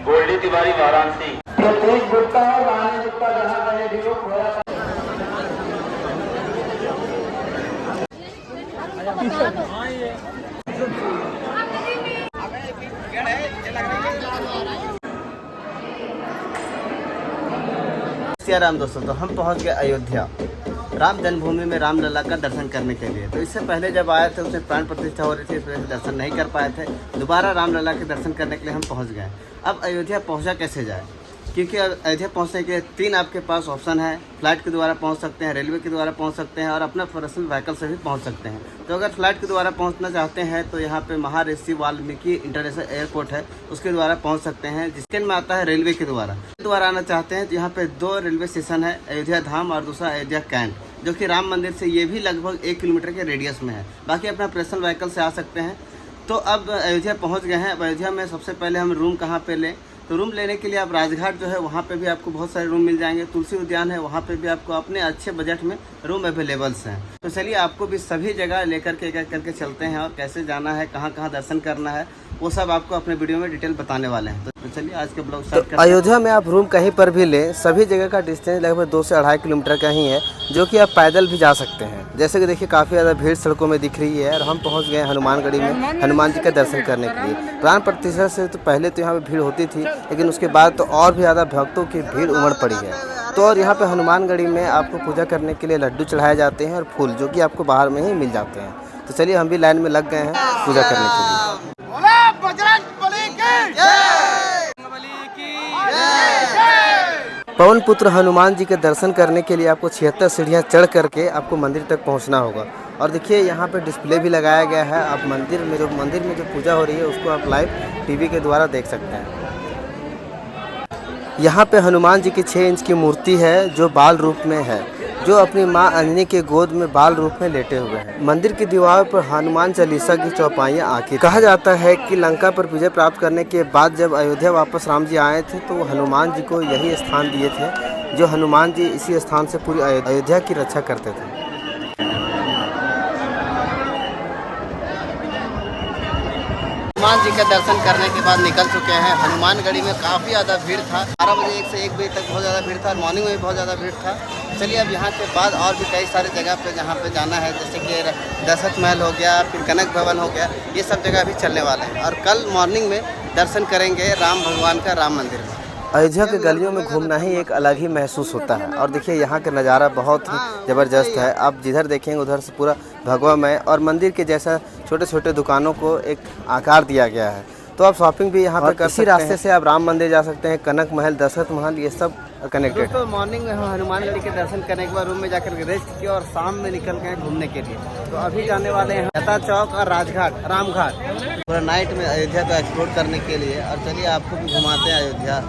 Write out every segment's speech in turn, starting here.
गोल्डी तिवारी वाराणसी। प्रतीक गुप्ता और रानी गुप्ता जहाँ गए भी वो खोया राम दोस्तों, तो हम पहुंच गए अयोध्या राम जन्मभूमि में रामलला का दर्शन करने के लिए। तो इससे पहले जब आए थे उसमें प्राण प्रतिष्ठा हो रही थी, इस वजह से दर्शन नहीं कर पाए थे। दोबारा रामलला के दर्शन करने के लिए हम पहुंच गए। अब अयोध्या पहुंचा कैसे जाए, क्योंकि अयोध्या पहुंचने के 3 आपके पास ऑप्शन है। फ्लाइट के द्वारा पहुंच सकते हैं, रेलवे के द्वारा पहुंच सकते हैं और अपना पर्सनल व्हीकल से भी पहुंच सकते हैं। तो अगर फ्लाइट के द्वारा पहुंचना चाहते हैं तो यहाँ पे महर्षि वाल्मीकि इंटरनेशनल एयरपोर्ट है, उसके द्वारा पहुंच सकते हैं, जिसके में आता है रेलवे के द्वारा आना चाहते हैं तो यहाँ पे 2 रेलवे स्टेशन है, अयोध्या धाम और दूसरा अयोध्या कैंट, जो कि राम मंदिर से ये भी लगभग 1 किलोमीटर के रेडियस में है। बाकी अपना पर्सनल व्हीकल से आ सकते हैं। तो अब अयोध्या पहुँच गए हैं। अब अयोध्या में सबसे पहले हम रूम कहाँ पे लें, तो रूम लेने के लिए आप राजघाट जो है वहाँ पे भी आपको बहुत सारे रूम मिल जाएंगे। तुलसी उद्यान है, वहाँ पे भी आपको अपने अच्छे बजट में रूम अवेलेबल्स हैं। तो चलिए आपको भी सभी जगह लेकर के एक करके चलते हैं और कैसे जाना है, कहाँ कहाँ दर्शन करना है, वो सब आपको अपने वीडियो में डिटेल बताने वाले हैं। तो चलिए आज के ब्लॉग स्टार्ट करते हैं। अयोध्या में आप रूम कहीं पर भी लें, सभी जगह का डिस्टेंस लगभग 2 से 2.5 किलोमीटर का ही है, जो कि आप पैदल भी जा सकते हैं। जैसे कि देखिए काफ़ी ज़्यादा भीड़ सड़कों में दिख रही है और हम पहुँच गए हनुमानगढ़ी में हनुमान जी का दर्शन करने के लिए। प्राण प्रतिष्ठा से तो पहले तो यहाँ पर भीड़ होती थी, लेकिन उसके बाद तो और भी ज़्यादा भक्तों की भीड़ उमड़ पड़ी है। तो और यहाँ पे हनुमानगढ़ी में आपको पूजा करने के लिए लड्डू चढ़ाए जाते हैं और फूल, जो कि आपको बाहर में ही मिल जाते हैं। तो चलिए हम भी लाइन में लग गए हैं पूजा करने के लिए। पवन पुत्र हनुमान जी के दर्शन करने के लिए आपको 76 सीढ़ियाँ चढ़ करके आपको मंदिर तक पहुंचना होगा। और देखिए यहाँ पे डिस्प्ले भी लगाया गया है। आप मंदिर में जो पूजा हो रही है उसको आप लाइव टीवी के द्वारा देख सकते हैं। यहाँ पे हनुमान जी की 6 इंच की मूर्ति है, जो बाल रूप में है, जो अपनी माँ अंजनी के गोद में बाल रूप में लेटे हुए हैं। मंदिर की दीवार पर हनुमान चालीसा की चौपाइयाँ आंकी। कहा जाता है कि लंका पर विजय प्राप्त करने के बाद जब अयोध्या वापस राम जी आए थे तो हनुमान जी को यही स्थान दिए थे, जो हनुमान जी इसी स्थान से पूरी अयोध्या की रक्षा करते थे। हनुमान जी का दर्शन करने के बाद निकल चुके हैं। हनुमानगढ़ी में काफ़ी ज़्यादा भीड़ था। 12 बजे 1 से 1 बजे तक बहुत ज़्यादा भीड़ था और मॉर्निंग में भी बहुत ज़्यादा भीड़ था। चलिए अब यहाँ के बाद और भी कई सारे जगह पे जहाँ पे जाना है, जैसे कि दशरथ महल हो गया, फिर कनक भवन हो गया, ये सब जगह भी चलने वाले हैं। और कल मॉर्निंग में दर्शन करेंगे राम भगवान का राम मंदिर में। अयोध्या के गलियों में घूमना ही एक अलग ही महसूस होता है। और देखिए यहाँ का नज़ारा बहुत ही ज़बरदस्त है। आप जिधर देखेंगे उधर से पूरा भगवामय और मंदिर के जैसा छोटे छोटे दुकानों को एक आकार दिया गया है। तो आप शॉपिंग भी यहाँ पर कर सकते हैं। रास्ते से आप राम मंदिर जा सकते हैं, कनक महल, दशरथ महल, ये सब कनेक्टेड। तो मॉर्निंग में हम हनुमानगढ़ी के दर्शन करने के बाद रूम में जाकर के रेस्ट किया और शाम में निकल गए घूमने के लिए। तो अभी जाने वाले हैं लता चौक और राजघाट, रामघाट, पूरा नाइट में अयोध्या को एक्सप्लोर करने के लिए। और चलिए आपको भी घुमाते हैं अयोध्या।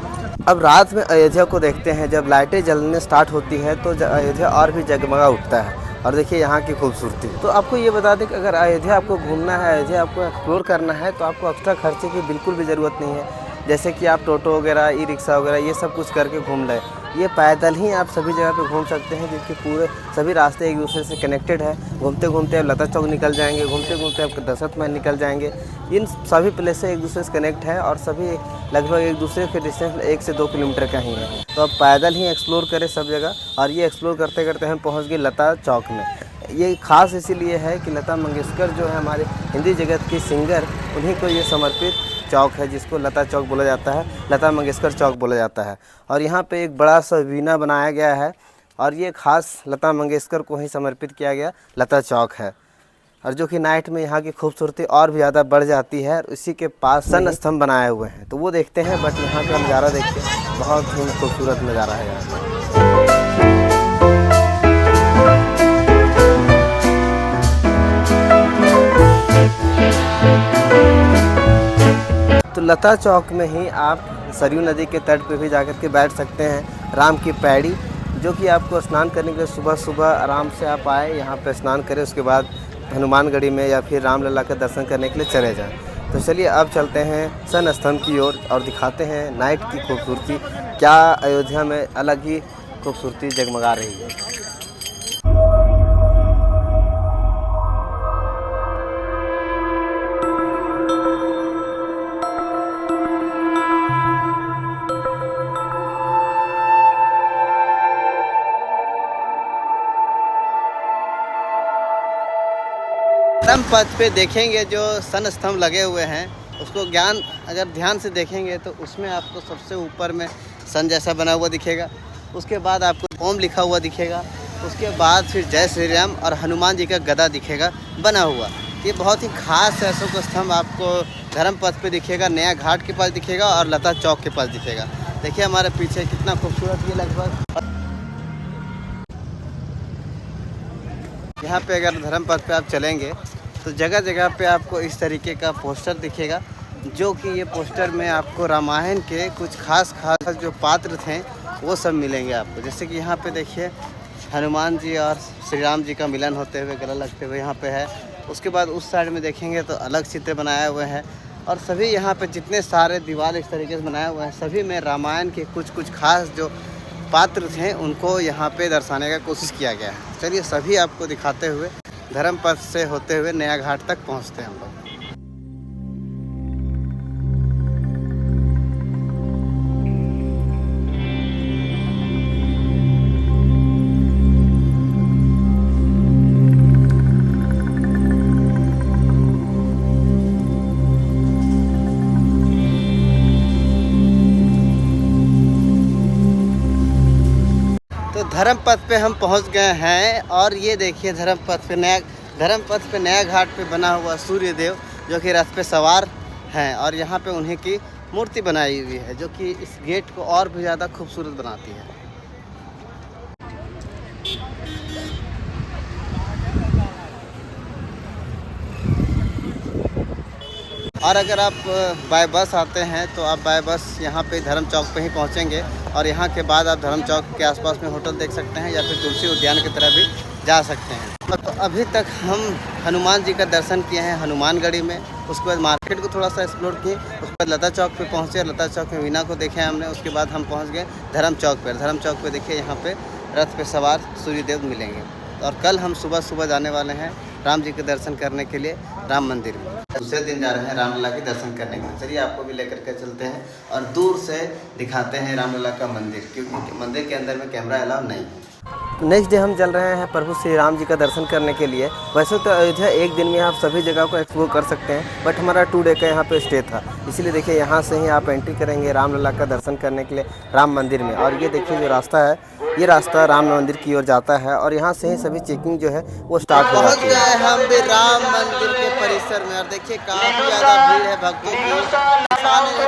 अब रात में अयोध्या को देखते हैं। जब लाइटें जलने स्टार्ट होती हैं तो अयोध्या और भी जगमगा उठता है। और देखिए यहाँ की खूबसूरती। तो आपको ये बता दें कि अगर अयोध्या आपको घूमना है, अयोध्या आपको एक्सप्लोर करना है, तो आपको एक्स्ट्रा खर्चे की बिल्कुल भी ज़रूरत नहीं है। जैसे कि आप टोटो वगैरह, ई रिक्शा वगैरह ये सब कुछ करके घूम लें। ये पैदल ही आप सभी जगह पे घूम सकते हैं, क्योंकि पूरे सभी रास्ते एक दूसरे से कनेक्टेड है। घूमते घूमते आप लता चौक निकल जाएंगे, घूमते घूमते आप दशरथ महल निकल जाएंगे। इन सभी प्लेस से एक दूसरे से कनेक्ट है और सभी लगभग एक दूसरे के डिस्टेंस 1 से 2 किलोमीटर का ही है। तो आप पैदल ही एक्सप्लोर करें सब जगह। और ये एक्सप्लोर करते करते हम पहुँच गए लता चौक में। ये खास इसीलिए है कि लता मंगेशकर जो है हमारे हिंदी जगत की सिंगर, उन्हीं को ये समर्पित चौक है, जिसको लता चौक बोला जाता है, लता मंगेशकर चौक बोला जाता है। और यहाँ पे एक बड़ा सा वीणा बनाया गया है और ये खास लता मंगेशकर को ही समर्पित किया गया लता चौक है। और जो कि नाइट में यहाँ की खूबसूरती और भी ज़्यादा बढ़ जाती है। और इसी के पास सन स्तंभ बनाए हुए हैं, तो वो देखते हैं। बट यहाँ का नज़ारा देखते हैं, बहुत ही खूबसूरत नज़ारा है यहाँ। तो लता चौक में ही आप सरयू नदी के तट पे भी जाकर के बैठ सकते हैं। राम की पैड़ी, जो कि आपको स्नान करने के लिए सुबह सुबह आराम से आप आए, यहाँ पे स्नान करें, उसके बाद हनुमानगढ़ी में या फिर रामलला का दर्शन करने के लिए चले जाएं। तो चलिए अब चलते हैं सन स्तंभ की ओर और दिखाते हैं नाइट की खूबसूरती। क्या अयोध्या में अलग ही खूबसूरती जगमगा रही है। धर्म पथ पे देखेंगे जो सन स्तंभ लगे हुए हैं, उसको ज्ञान अगर ध्यान से देखेंगे तो उसमें आपको सबसे ऊपर में सन जैसा बना हुआ दिखेगा। उसके बाद आपको ओम लिखा हुआ दिखेगा। उसके बाद फिर जय श्री राम और हनुमान जी का गदा दिखेगा बना हुआ। ये बहुत ही खास अशोक स्तंभ आपको धर्म पथ पे दिखेगा, नया घाट के पास दिखेगा और लता चौक के पास दिखेगा। देखिए हमारे पीछे कितना खूबसूरत ये लगभग। यहाँ पे अगर धर्म पथ पे आप चलेंगे तो जगह जगह पे आपको इस तरीके का पोस्टर दिखेगा, जो कि ये पोस्टर में आपको रामायण के कुछ खास जो पात्र थे वो सब मिलेंगे आपको। जैसे कि यहाँ पे देखिए हनुमान जी और श्री राम जी का मिलन होते हुए, गला लगते हुए यहाँ पे है। उसके बाद उस साइड में देखेंगे तो अलग चित्र बनाए हुए हैं और सभी यहाँ पे जितने सारे दीवार इस तरीके से बनाए हुए हैं, सभी में रामायण के कुछ खास जो पात्र थे उनको यहाँ पे दर्शाने का कोशिश किया गया है। चलिए सभी आपको दिखाते हुए धर्म पथ से होते हुए नया घाट तक पहुँचते हैं हम लोग। धर्म पथ पे हम पहुंच गए हैं और ये देखिए धर्म पथ पे नया घाट पे बना हुआ सूर्य देव जो कि रथ पे सवार हैं और यहाँ पे उन्हीं की मूर्ति बनाई हुई है, जो कि इस गेट को और भी ज़्यादा खूबसूरत बनाती है। और अगर आप बाय बस आते हैं तो आप बाय बस यहाँ पे धर्म चौक पे ही पहुँचेंगे और यहाँ के बाद आप धर्म चौक के आसपास में होटल देख सकते हैं या फिर तुलसी उद्यान की तरह भी जा सकते हैं। तो अभी तक हम हनुमान जी का दर्शन किए हैं हनुमानगढ़ी में। उसके बाद मार्केट को थोड़ा सा एक्सप्लोर किए। उसके बाद लता चौक पे पहुँचे, लता चौक में वीना को देखे हमने। उसके बाद हम पहुँच गए धर्म चौक पर। धर्म चौक पर देखिए यहाँ पर रथ पे सवार सूर्यदेव मिलेंगे। और कल हम सुबह जाने वाले हैं राम जी के दर्शन करने के लिए राम मंदिर में। दूसरे दिन जा रहे हैं रामलला के दर्शन करने के लिए। चलिए आपको भी लेकर के चलते हैं और दूर से दिखाते हैं रामलला का मंदिर, क्योंकि मंदिर के अंदर में कैमरा अलाउ नहीं है। नेक्स्ट डे हम चल रहे हैं प्रभु श्री राम जी का दर्शन करने के लिए। वैसे तो अयोध्या एक दिन में आप सभी जगह को एक्सप्लोर कर सकते हैं, बट हमारा 2 डे का यहाँ पे स्टे था, इसीलिए देखिए यहाँ से ही आप एंट्री करेंगे रामलला का दर्शन करने के लिए राम मंदिर में। और ये देखिए जो रास्ता है, ये रास्ता राम मंदिर की ओर जाता है और यहाँ से ही सभी चेकिंग जो है वो स्टार्ट हो जाती है। पहुँच गए हम भी राम मंदिर के परिसर में और देखिए काफ़ी ज़्यादा भीड़ है भक्तों की।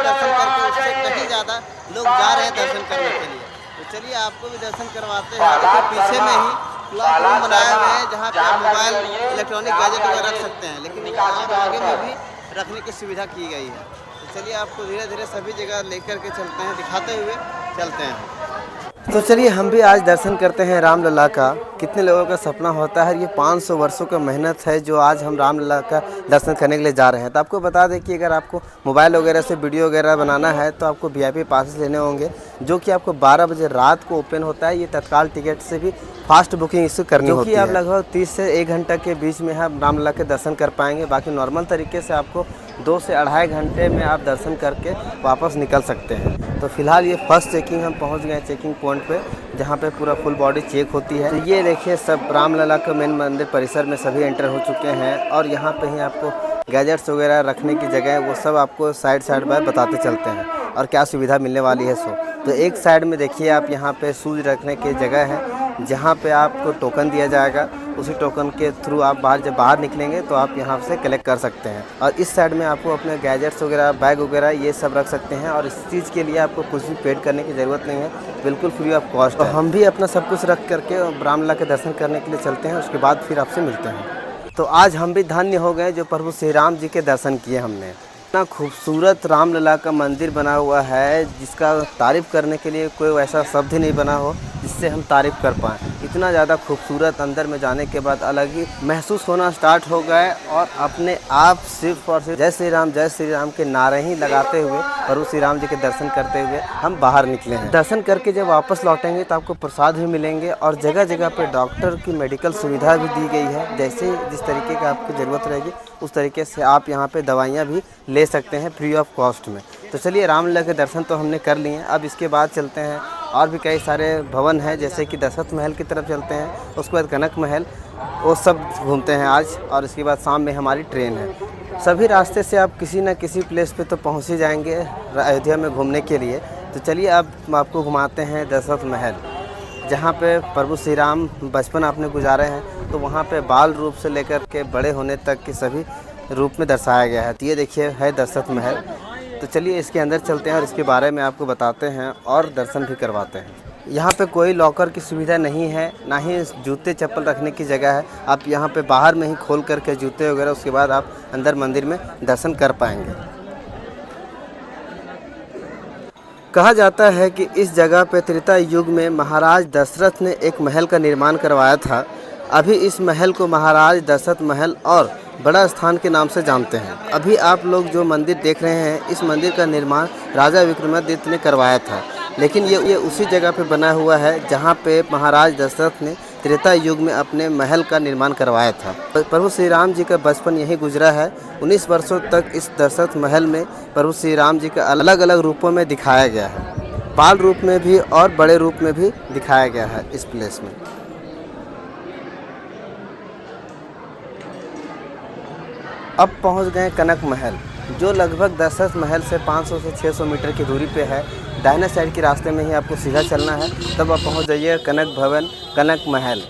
दर्शन करके उससे कहीं ज़्यादा लोग जा रहे हैं दर्शन करने के लिए। तो चलिए आपको भी दर्शन करवाते हैं। देखिए पीछे में ही क्लब रूम बनाए हुए हैं जहाँ पे आप मोबाइल इलेक्ट्रॉनिक गैजेट वगैरह रख सकते हैं, लेकिन यहाँ आगे में भी रखने की सुविधा की गई है। तो चलिए आपको धीरे धीरे सभी जगह लेकर के चलते हैं, दिखाते हुए चलते हैं। तो चलिए हम भी आज दर्शन करते हैं रामलला का। कितने लोगों का सपना होता है, ये 500 वर्षों का मेहनत है जो आज हम रामलला का दर्शन करने के लिए जा रहे हैं। तो आपको बता दें कि अगर आपको मोबाइल वगैरह से वीडियो वगैरह बनाना है तो आपको VIP पासेस लेने होंगे, जो कि आपको 12 बजे रात को ओपन होता है। ये तत्काल टिकट से भी फास्ट बुकिंग इशू करनी होती है, जो कि आप लगभग 30 से 1 घंटा के बीच में आप रामलला के दर्शन कर पाएंगे। बाकी नॉर्मल तरीके से आपको 2 से 2.5 घंटे में आप दर्शन करके वापस निकल सकते हैं। तो फिलहाल ये फर्स्ट चेकिंग हम पहुंच गए चेकिंग पॉइंट पे, जहां पे पूरा फुल बॉडी चेक होती है। तो ये देखिए सब रामलला के मेन मंदिर परिसर में सभी एंटर हो चुके हैं और यहाँ पे ही आपको गैजेट्स वगैरह रखने की जगह है, वो सब आपको साइड बाय बताते चलते हैं और क्या सुविधा मिलने वाली है। तो एक साइड में देखिए आप यहाँ पे शूज रखने की जगह है, जहाँ पे आपको टोकन दिया जाएगा। उसी टोकन के थ्रू आप जब बाहर निकलेंगे तो आप यहाँ से कलेक्ट कर सकते हैं। और इस साइड में आपको अपने गैजेट्स वगैरह, बैग वगैरह ये सब रख सकते हैं और इस चीज़ के लिए आपको कुछ भी पेड करने की ज़रूरत नहीं है, बिल्कुल फ्री ऑफ कॉस्ट। तो हम भी अपना सब कुछ रख करके रामलला के दर्शन करने के लिए चलते हैं, उसके बाद फिर आपसे मिलते हैं। तो आज हम भी धन्य हो गए जो प्रभु श्री राम जी के दर्शन किए हमने। इतना खूबसूरत रामलला का मंदिर बना हुआ है जिसका तारीफ़ करने के लिए कोई वैसा शब्द ही नहीं बना हो जिससे हम तारीफ़ कर पाएँ। इतना ज़्यादा खूबसूरत, अंदर में जाने के बाद अलग ही महसूस होना स्टार्ट हो गए और अपने आप सिर्फ और सिर्फ जय श्री राम के नारे ही लगाते हुए प्रभु श्री राम जी के दर्शन करते हुए हम बाहर निकले हैं। दर्शन करके जब वापस लौटेंगे तो आपको प्रसाद भी मिलेंगे और जगह जगह पर डॉक्टर की मेडिकल सुविधा भी दी गई है। जैसे जिस तरीके का आपको ज़रूरत रहेगी उस तरीके से आप यहाँ पे दवाइयाँ भी ले सकते हैं फ्री ऑफ कॉस्ट में। तो चलिए रामलला के दर्शन तो हमने कर लिए हैं, अब इसके बाद चलते हैं और भी कई सारे भवन हैं, जैसे कि दशरथ महल की तरफ चलते हैं, उसके बाद कनक महल, वो सब घूमते हैं आज। और इसके बाद शाम में हमारी ट्रेन है। सभी रास्ते से आप किसी न किसी प्लेस पे तो पहुंच ही जाएंगे अयोध्या में घूमने के लिए। तो चलिए अब आपको घुमाते हैं दशरथ महल, जहाँ पे प्रभु श्री राम बचपन आपने गुजारे हैं। तो वहाँ पे बाल रूप से लेकर के बड़े होने तक के सभी रूप में दर्शाया गया है। तो ये देखिए है दशरथ महल। तो चलिए इसके अंदर चलते हैं और इसके बारे में आपको बताते हैं और दर्शन भी करवाते हैं। यहाँ पे कोई लॉकर की सुविधा नहीं है, ना ही जूते चप्पल रखने की जगह है। आप यहाँ पे बाहर में ही खोल करके जूते वगैरह, उसके बाद आप अंदर मंदिर में दर्शन कर पाएंगे। कहा जाता है कि इस जगह पे त्रेता युग में महाराज दशरथ ने एक महल का निर्माण करवाया था। अभी इस महल को महाराज दशरथ महल और बड़ा स्थान के नाम से जानते हैं। अभी आप लोग जो मंदिर देख रहे हैं, इस मंदिर का निर्माण राजा विक्रमादित्य ने करवाया था, लेकिन ये उसी जगह पे बना हुआ है जहाँ पे महाराज दशरथ ने त्रेता युग में अपने महल का निर्माण करवाया था। प्रभु श्री राम जी का बचपन यहीं गुजरा है। 19 वर्षों तक इस दशरथ महल में प्रभु श्री राम जी का अलग अलग रूपों में दिखाया गया है, बाल रूप में भी और बड़े रूप में भी दिखाया गया है इस प्लेस में। अब पहुंच गए कनक महल, जो लगभग दशरथ महल से 500 से 600 मीटर की दूरी पे है। दाहिने साइड के रास्ते में ही आपको सीधा चलना है, तब आप पहुंच जाइए कनक भवन, कनक महल।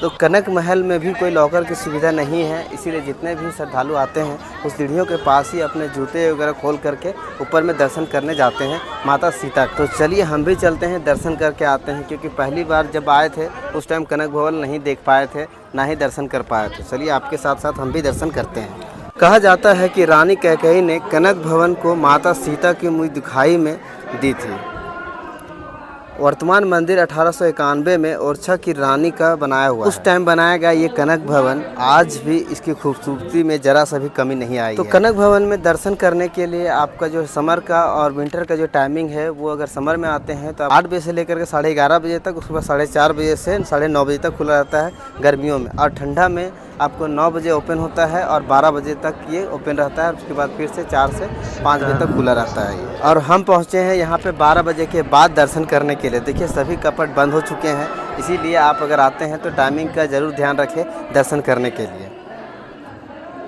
तो कनक महल में भी कोई लॉकर की सुविधा नहीं है, इसीलिए जितने भी श्रद्धालु आते हैं उस सीढ़ियों के पास ही अपने जूते वगैरह खोल करके ऊपर में दर्शन करने जाते हैं माता सीता। तो चलिए हम भी चलते हैं, दर्शन करके आते हैं, क्योंकि पहली बार जब आए थे उस टाइम कनक भवन नहीं देख पाए थे, ना ही दर्शन कर पाए थे। चलिए आपके साथ साथ हम भी दर्शन करते हैं। कहा जाता है कि रानी कैकेयी ने कनक भवन को माता सीता की मुँह दिखाई में दी थी। वर्तमान मंदिर 1891 में ओरछा की रानी का बनाया हुआ उस टाइम बनाया गया ये कनक भवन आज भी इसकी खूबसूरती में जरा सा भी कमी नहीं आई। तो कनक भवन में दर्शन करने के लिए आपका जो समर का और विंटर का जो टाइमिंग है, वो अगर समर में आते हैं तो 8 बजे से लेकर के 11:30 बजे तक, उसके बाद 4:30 बजे से 9:30 बजे तक खुला रहता है गर्मियों में। और ठंडा में आपको 9 बजे ओपन होता है और 12 बजे तक ये ओपन रहता है। उसके बाद फिर से 4 से 5 बजे तक खुला रहता है ये। और हम पहुँचे हैं यहाँ पे 12 बजे के बाद दर्शन करने के लिए। देखिए सभी कपट बंद हो चुके हैं, इसीलिए आप अगर आते हैं तो टाइमिंग का ज़रूर ध्यान रखें दर्शन करने के लिए।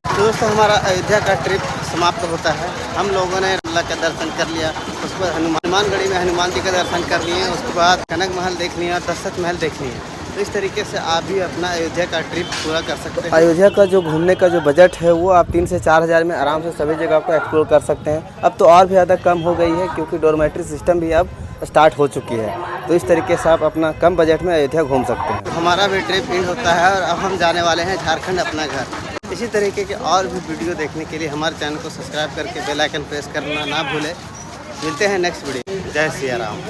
तो दोस्तों हमारा अयोध्या का ट्रिप समाप्त होता है। हम लोगों ने अल्लाह का दर्शन कर लिया, उसके बाद हनुमानगढ़ी में हनुमान जी का दर्शन कर लिए, उसके बाद कनक महल देख लिया, दशरथ महल देख लिए। तो इस तरीके से आप भी अपना अयोध्या का ट्रिप पूरा कर सकते हैं। अयोध्या का जो घूमने का जो बजट है, वो आप 3 से 4 हज़ार में आराम से सभी जगह को एक्सप्लोर कर सकते हैं। अब तो और भी ज़्यादा कम हो गई है, क्योंकि डॉर्मेट्री सिस्टम भी अब स्टार्ट हो चुकी है। तो इस तरीके से आप अपना कम बजट में अयोध्या घूम सकते हैं। तो हमारा भी ट्रिप एंड होता है और अब हम जाने वाले हैं झारखंड, अपना घर। इसी तरीके के और भी वीडियो देखने के लिए हमारे चैनल को सब्सक्राइब करके बेल आइकन प्रेस करना ना भूलें। मिलते हैं नेक्स्ट वीडियो। जय सिया राम।